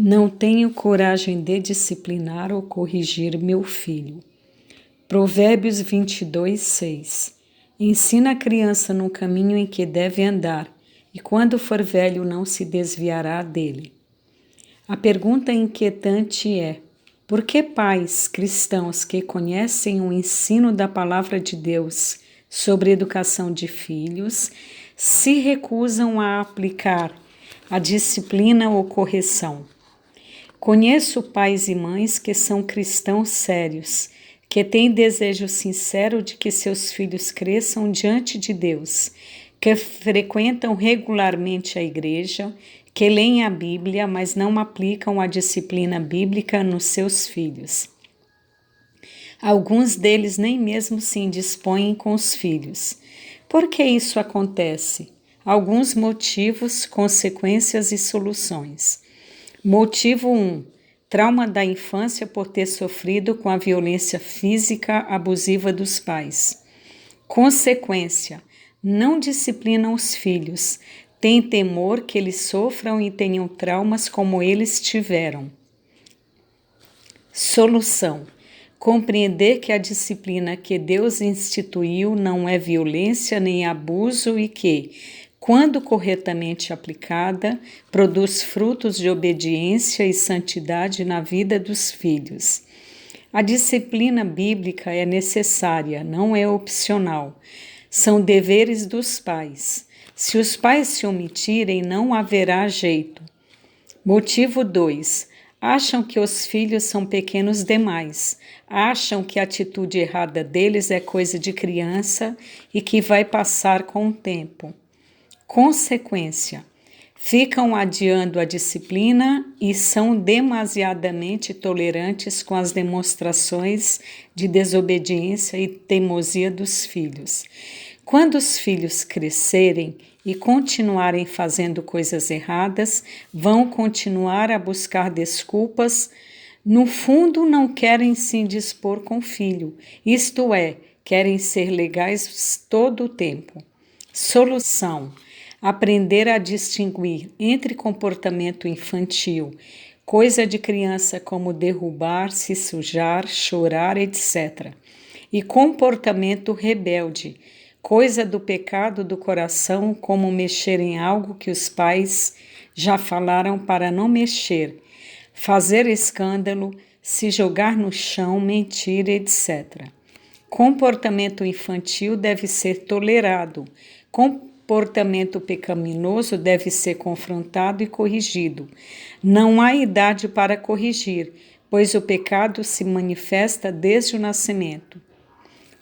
Não tenho coragem de disciplinar ou corrigir meu filho. Provérbios 22, 6. Ensina a criança no caminho em que deve andar, e quando for velho não se desviará dele. A pergunta inquietante é: por que pais cristãos que conhecem o ensino da palavra de Deus sobre educação de filhos se recusam a aplicar a disciplina ou correção? Conheço pais e mães que são cristãos sérios, que têm desejo sincero de que seus filhos cresçam diante de Deus, que frequentam regularmente a igreja, que leem a Bíblia, mas não aplicam a disciplina bíblica nos seus filhos. Alguns deles nem mesmo se indispõem com os filhos. Por que isso acontece? Alguns motivos, consequências e soluções. Motivo 1. Trauma da infância por ter sofrido com a violência física abusiva dos pais. Consequência: não disciplinam os filhos, têm temor que eles sofram e tenham traumas como eles tiveram. Solução: compreender que a disciplina que Deus instituiu não é violência nem abuso e que, quando corretamente aplicada, produz frutos de obediência e santidade na vida dos filhos. A disciplina bíblica é necessária, não é opcional. São deveres dos pais. Se os pais se omitirem, não haverá jeito. Motivo 2. Acham que os filhos são pequenos demais. Acham que a atitude errada deles é coisa de criança e que vai passar com o tempo. Consequência: ficam adiando a disciplina e são demasiadamente tolerantes com as demonstrações de desobediência e teimosia dos filhos. Quando os filhos crescerem e continuarem fazendo coisas erradas, vão continuar a buscar desculpas. No fundo, não querem se indispor com o filho, isto é, querem ser legais todo o tempo. Solução: aprender a distinguir entre comportamento infantil, coisa de criança como derrubar, se sujar, chorar, etc., e comportamento rebelde, coisa do pecado do coração, como mexer em algo que os pais já falaram para não mexer, fazer escândalo, se jogar no chão, mentir, etc. Comportamento infantil deve ser tolerado. Comportamento pecaminoso deve ser confrontado e corrigido. Não há idade para corrigir, pois o pecado se manifesta desde o nascimento.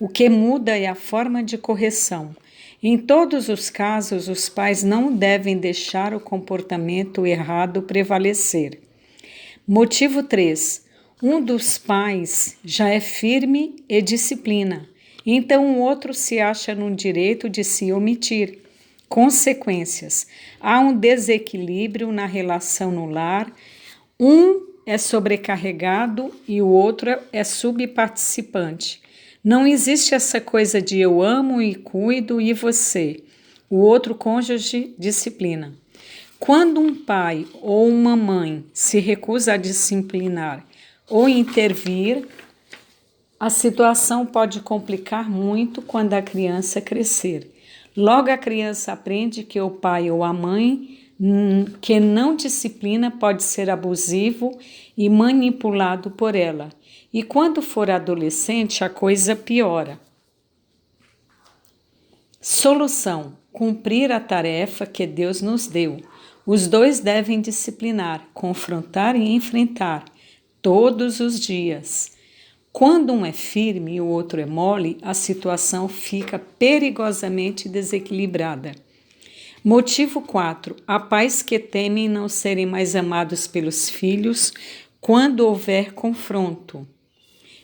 O que muda é a forma de correção. Em todos os casos, os pais não devem deixar o comportamento errado prevalecer. Motivo 3. Um dos pais já é firme e disciplina, então o outro se acha no direito de se omitir. Consequências: há um desequilíbrio na relação no lar, um é sobrecarregado e o outro é subparticipante. Não existe essa coisa de eu amo e cuido e você. O outro cônjuge disciplina. Quando um pai ou uma mãe se recusa a disciplinar ou intervir, a situação pode complicar muito quando a criança crescer. Logo a criança aprende que o pai ou a mãe que não disciplina pode ser abusivo e manipulado por ela. E quando for adolescente, a coisa piora. Solução: cumprir a tarefa que Deus nos deu. Os dois devem disciplinar, confrontar e enfrentar, todos os dias. Quando um é firme e o outro é mole, a situação fica perigosamente desequilibrada. Motivo 4. Há pais que temem não serem mais amados pelos filhos quando houver confronto.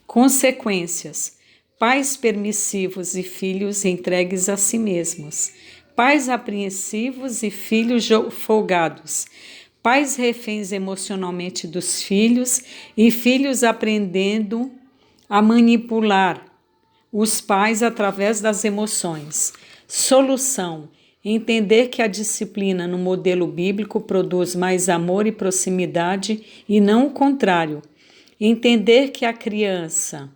Consequências: pais permissivos e filhos entregues a si mesmos. Pais apreensivos e filhos folgados. Pais reféns emocionalmente dos filhos e filhos aprendendo a manipular os pais através das emoções. Solução: Entender que a disciplina no modelo bíblico produz mais amor e proximidade e não o contrário. Entender que a criança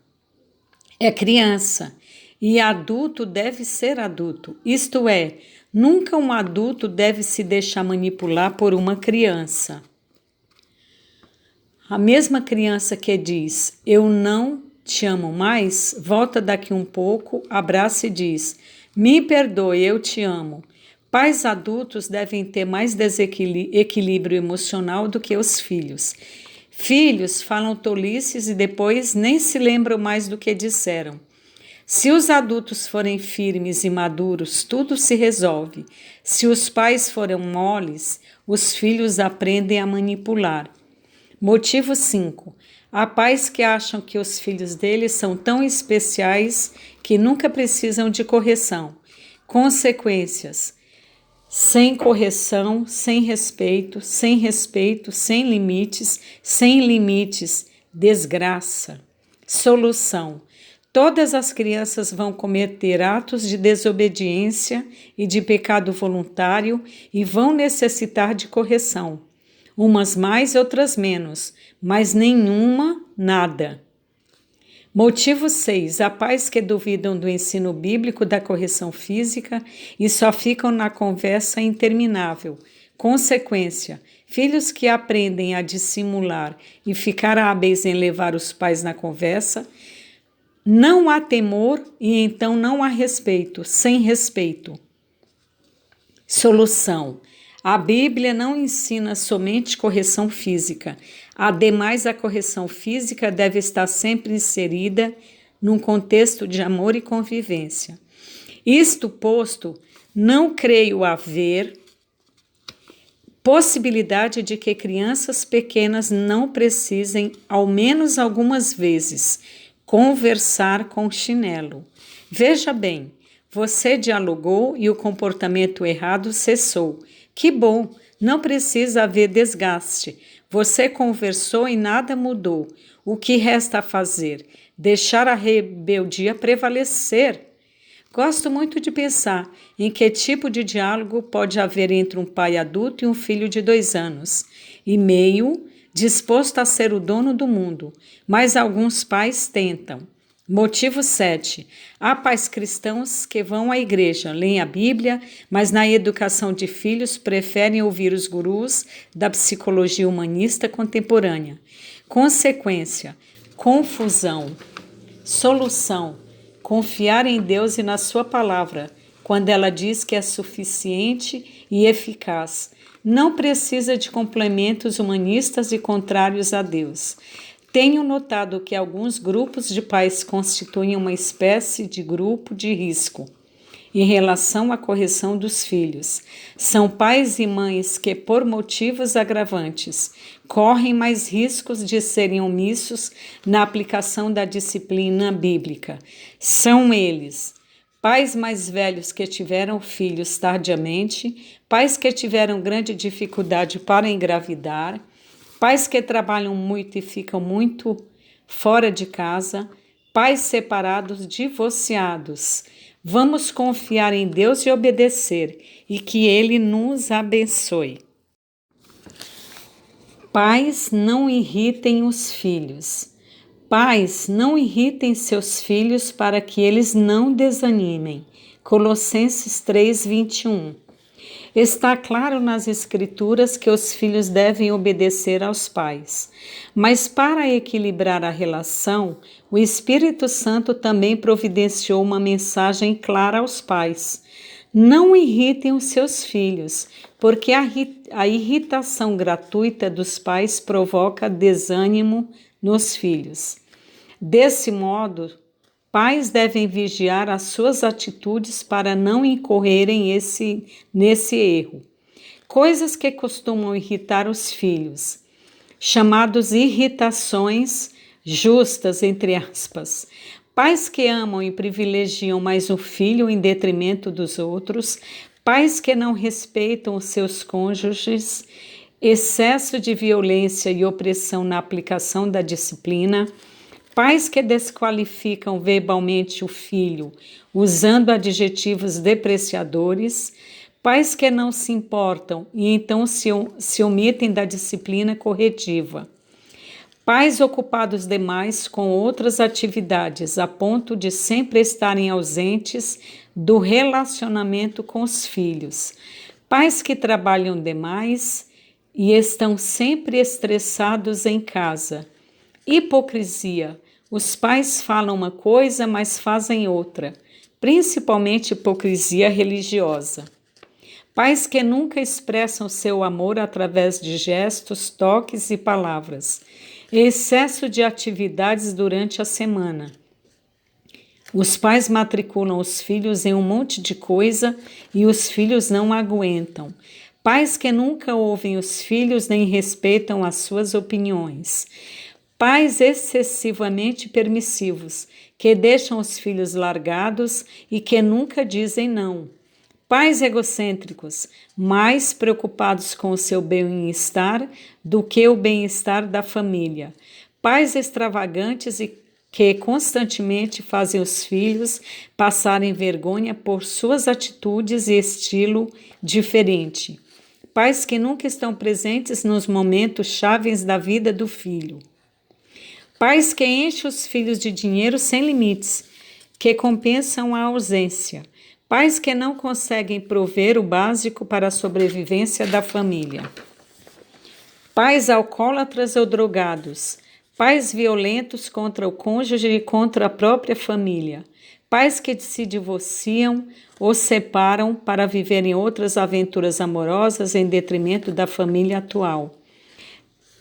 é criança e adulto deve ser adulto. Isto é, nunca um adulto deve se deixar manipular por uma criança. A mesma criança que diz, eu não te amo mais, volta daqui um pouco, abraça e diz, me perdoe, eu te amo. Pais adultos devem ter mais equilíbrio emocional do que os filhos. Filhos falam tolices e depois nem se lembram mais do que disseram. Se os adultos forem firmes e maduros, tudo se resolve. Se os pais forem moles, os filhos aprendem a manipular. Motivo 5. Há pais que acham que os filhos deles são tão especiais que nunca precisam de correção. Consequências: sem correção, sem respeito, sem limites, desgraça. Solução: todas as crianças vão cometer atos de desobediência e de pecado voluntário e vão necessitar de correção. Umas mais, outras menos, mas nenhuma, nada. Motivo 6. Há pais que duvidam do ensino bíblico da correção física e só ficam na conversa interminável. Consequência: filhos que aprendem a dissimular e ficar hábeis em levar os pais na conversa, não há temor e então não há respeito, sem respeito. Solução: a Bíblia não ensina somente correção física. Ademais, a correção física deve estar sempre inserida num contexto de amor e convivência. Isto posto, não creio haver possibilidade de que crianças pequenas não precisem, ao menos algumas vezes, conversar com chinelo. Veja bem, você dialogou e o comportamento errado cessou. Que bom, não precisa haver desgaste. Você conversou e nada mudou. O que resta a fazer? Deixar a rebeldia prevalecer. Gosto muito de pensar em que tipo de diálogo pode haver entre um pai adulto e um filho de 2 anos e meio, disposto a ser o dono do mundo, mas alguns pais tentam. Motivo 7. Há pais cristãos que vão à igreja, leem a Bíblia, mas na educação de filhos preferem ouvir os gurus da psicologia humanista contemporânea. Consequência: confusão. Solução: confiar em Deus e na sua palavra, quando ela diz que é suficiente e eficaz. Não precisa de complementos humanistas e contrários a Deus. Tenho notado que alguns grupos de pais constituem uma espécie de grupo de risco em relação à correção dos filhos. São pais e mães que, por motivos agravantes, correm mais riscos de serem omissos na aplicação da disciplina bíblica. São eles: pais mais velhos que tiveram filhos tardiamente, pais que tiveram grande dificuldade para engravidar, pais que trabalham muito e ficam muito fora de casa, pais separados, divorciados. Vamos confiar em Deus e obedecer, e que Ele nos abençoe. Pais, não irritem os filhos. Pais, não irritem seus filhos para que eles não desanimem. Colossenses 3:21. Está claro nas Escrituras que os filhos devem obedecer aos pais, mas para equilibrar a relação, o Espírito Santo também providenciou uma mensagem clara aos pais: não irritem os seus filhos, porque a irritação gratuita dos pais provoca desânimo nos filhos. Desse modo, pais devem vigiar as suas atitudes para não incorrerem nesse erro. Coisas que costumam irritar os filhos, chamados irritações justas, entre aspas. Pais que amam e privilegiam mais o filho em detrimento dos outros, pais que não respeitam os seus cônjuges, excesso de violência e opressão na aplicação da disciplina, pais que desqualificam verbalmente o filho usando adjetivos depreciadores, Pais que não se importam e então se omitem da disciplina corretiva. Pais ocupados demais com outras atividades, a ponto de sempre estarem ausentes do relacionamento com os filhos. Pais que trabalham demais e estão sempre estressados em casa. Hipocrisia. Os pais falam uma coisa, mas fazem outra, principalmente hipocrisia religiosa. Pais que nunca expressam seu amor através de gestos, toques e palavras. Excesso de atividades durante a semana. Os pais matriculam os filhos em um monte de coisa e os filhos não aguentam. Pais que nunca ouvem os filhos nem respeitam as suas opiniões. Pais excessivamente permissivos, que deixam os filhos largados e que nunca dizem não. Pais egocêntricos, mais preocupados com o seu bem-estar do que o bem-estar da família. Pais extravagantes e que constantemente fazem os filhos passarem vergonha por suas atitudes e estilo diferente. Pais que nunca estão presentes nos momentos chaves da vida do filho. Pais que enchem os filhos de dinheiro sem limites, que compensam a ausência. Pais que não conseguem prover o básico para a sobrevivência da família. Pais alcoólatras ou drogados. Pais violentos contra o cônjuge e contra a própria família. Pais que se divorciam ou separam para viverem outras aventuras amorosas em detrimento da família atual.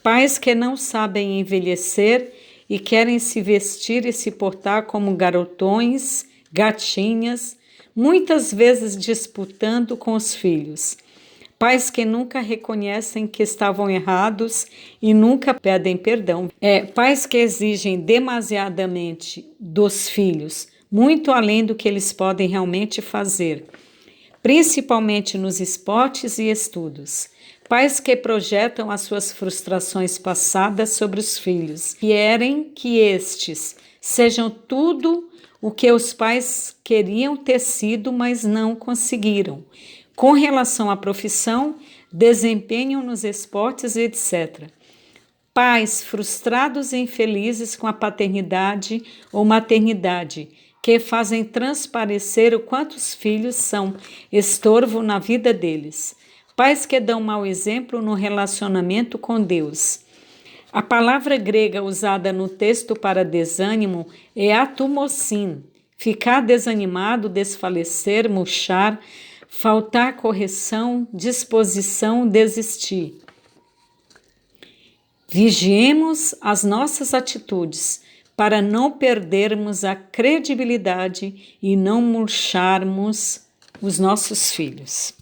Pais que não sabem envelhecer e querem se vestir e se portar como garotões, gatinhas, muitas vezes disputando com os filhos. Pais que nunca reconhecem que estavam errados e nunca pedem perdão. Pais que exigem demasiadamente dos filhos, muito além do que eles podem realmente fazer, principalmente nos esportes e estudos. Pais que projetam as suas frustrações passadas sobre os filhos, querem que estes sejam tudo o que os pais queriam ter sido, mas não conseguiram. Com relação à profissão, desempenham nos esportes, etc. Pais frustrados e infelizes com a paternidade ou maternidade, que fazem transparecer o quanto os filhos são estorvo na vida deles. Pais que dão mau exemplo no relacionamento com Deus. A palavra grega usada no texto para desânimo é atumocin, ficar desanimado, desfalecer, murchar, faltar correção, disposição, desistir. Vigiemos as nossas atitudes para não perdermos a credibilidade e não murcharmos os nossos filhos.